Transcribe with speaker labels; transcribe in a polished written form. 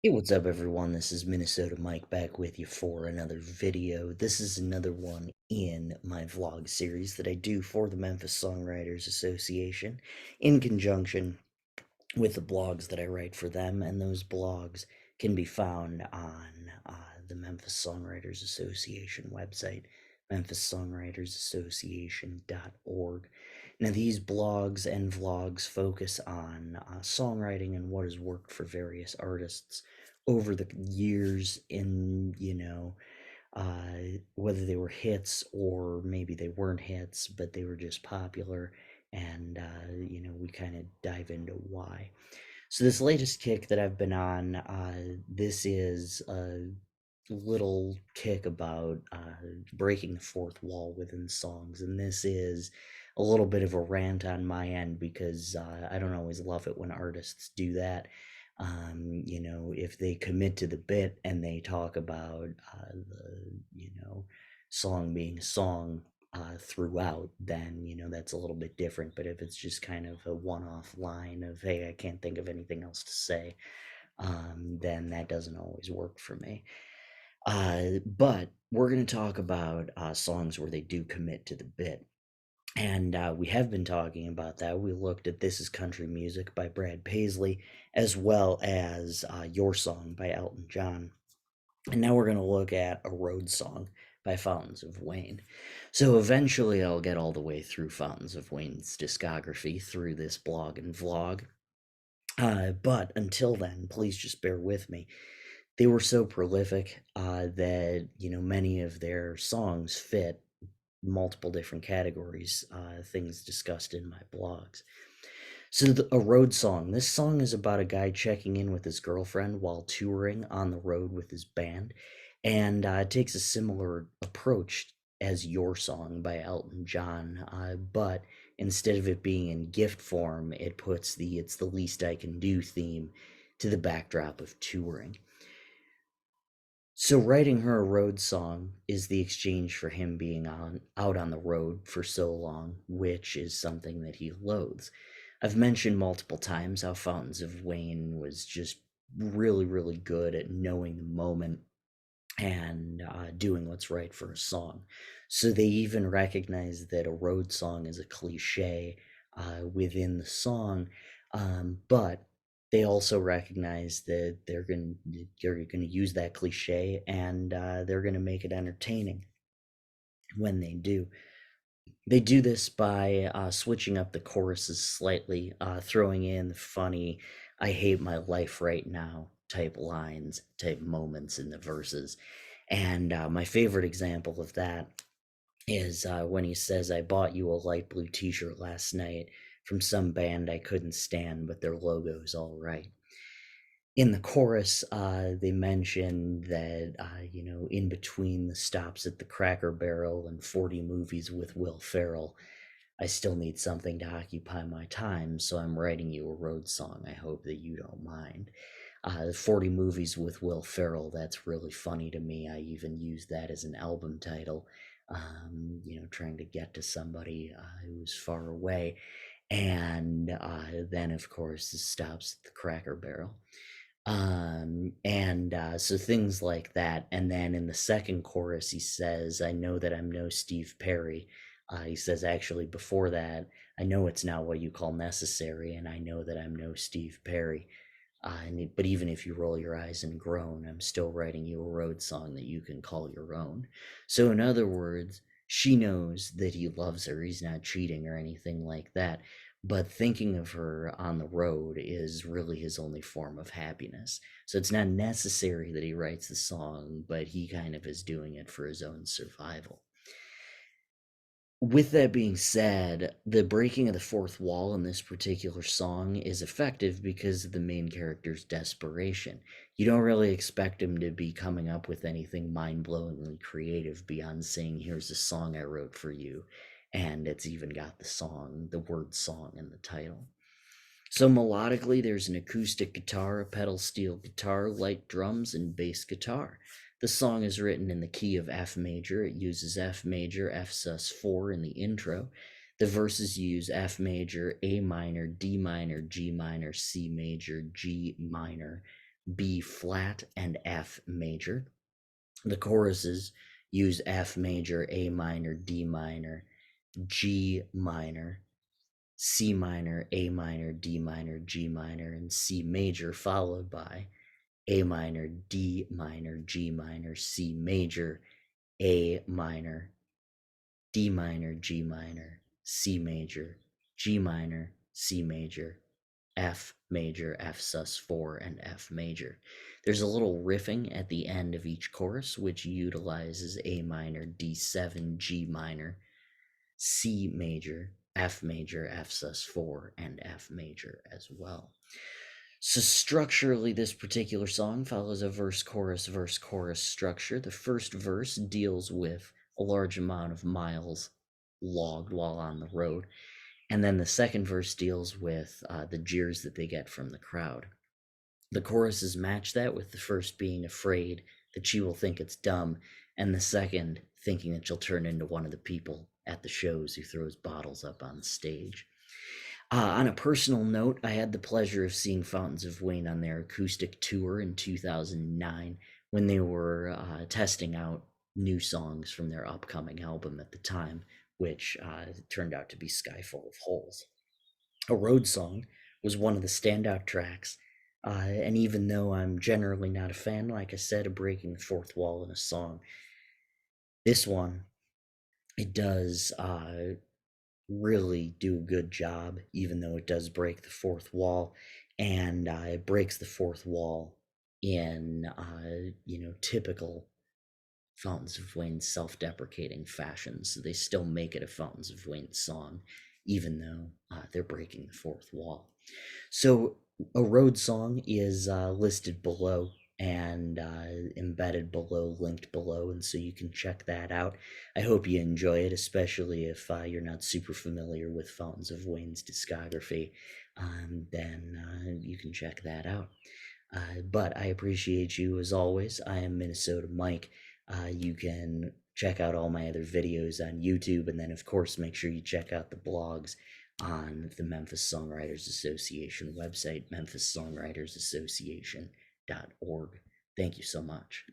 Speaker 1: Hey, what's up, everyone? This is Minnesota Mike back with you for another video. This is another one in my vlog series that I do for the Memphis Songwriters Association in conjunction with the blogs that I write for them. And those blogs can be found on the Memphis Songwriters Association website, memphissongwritersassociation.org. Now, these blogs and vlogs focus on songwriting and what has worked for various artists over the years in, whether they were hits or maybe they weren't hits, but they were just popular. And, we kind of dive into why. So, this latest kick that I've been on, this is a little kick about breaking the fourth wall within songs. And this is a little bit of a rant on my end because I don't always love it when artists do that. If they commit to the bit and they talk about song being a song throughout, then, that's a little bit different. But if it's just kind of a one off line of, hey, I can't think of anything else to say, then that doesn't always work for me. But we're going to talk about songs where they do commit to the bit. And we have been talking about that. We looked at This Is Country Music by Brad Paisley, as well as Your Song by Elton John. And now we're going to look at A Road Song by Fountains of Wayne. So eventually I'll get all the way through Fountains of Wayne's discography through this blog and vlog. But until then, please just bear with me. They were so prolific that many of their songs fit multiple different categories, things discussed in my blogs. So, A Road Song. This song is about a guy checking in with his girlfriend while touring on the road with his band, and it takes a similar approach as Your Song by Elton John, but instead of it being in gift form, it puts the It's the Least I Can Do theme to the backdrop of touring. So writing her a road song is the exchange for him being out on the road for so long, which is something that he loathes. I've mentioned multiple times how Fountains of Wayne was just really, really good at knowing the moment and doing what's right for a song. So they even recognize that a road song is a cliche within the song, but they also recognize that they're going to use that cliche and they're going to make it entertaining when they do. They do this by switching up the choruses slightly, throwing in the funny "I hate my life right now" type lines, type moments in the verses. And my favorite example of that is when he says, "I bought you a light blue t-shirt last night from some band I couldn't stand, but their logo's all right." In the chorus, they mention that, in between the stops at the Cracker Barrel and 40 movies with Will Ferrell, I still need something to occupy my time, so I'm writing you a road song. I hope that you don't mind. 40 movies with Will Ferrell, that's really funny to me. I even used that as an album title, trying to get to somebody who's far away. And then, of course, it stops at the Cracker Barrel. And so things like that. And then in the second chorus, he says, "I know that I'm no Steve Perry." He says, actually, before that, "I know it's not what you call necessary, and I know that I'm no Steve Perry. But even if you roll your eyes and groan, I'm still writing you a road song that you can call your own." So, in other words, she knows that he loves her. He's not cheating or anything like that. But thinking of her on the road is really his only form of happiness. So it's not necessary that he writes the song, but he kind of is doing it for his own survival. With that being said, the breaking of the fourth wall in this particular song is effective because of the main character's desperation. You don't really expect him to be coming up with anything mind-blowingly creative beyond saying, "Here's a song I wrote for you," and it's even got the word song in the title. So melodically, there's an acoustic guitar, a pedal steel guitar, light drums, and bass guitar. The song is written in the key of F major. It uses F major, F sus4 in the intro. The verses use F major, A minor, D minor, G minor, C major, G minor, B flat, and F major. The choruses use F major, A minor, D minor, G minor, C minor, A minor, D minor, G minor, and C major, followed by A minor, D minor, G minor, C major, A minor, D minor, G minor, C major, G minor, C major, F major, F sus4, and F major. There's a little riffing at the end of each chorus, which utilizes A minor, D7, G minor, C major, F major, F sus4, and F major as well. So structurally, this particular song follows a verse chorus structure. The first verse deals with a large amount of miles logged while on the road, and then the second verse deals with the jeers that they get from the crowd. The choruses match that, with the first being afraid that she will think it's dumb, and the second thinking that she'll turn into one of the people at the shows who throws bottles up on the stage. On a personal note, I had the pleasure of seeing Fountains of Wayne on their acoustic tour in 2009 when they were testing out new songs from their upcoming album at the time, which turned out to be Sky Full of Holes. A Road Song was one of the standout tracks, and even though I'm generally not a fan, like I said, of breaking the fourth wall in a song, this one, it does really do a good job, even though it does break the fourth wall, and it breaks the fourth wall in typical Fountains of Wayne self-deprecating fashion. So they still make it a Fountains of Wayne song, even though they're breaking the fourth wall. So a road song is listed below and embedded below, linked below, and so you can check that out. I hope you enjoy it, especially if you're not super familiar with Fountains of Wayne's discography. Then you can check that out. But I appreciate you as always. I am Minnesota Mike. You can check out all my other videos on YouTube, and then, of course, make sure you check out the blogs on the Memphis Songwriters Association website, memphiссongwritersassociation.org. Thank you so much.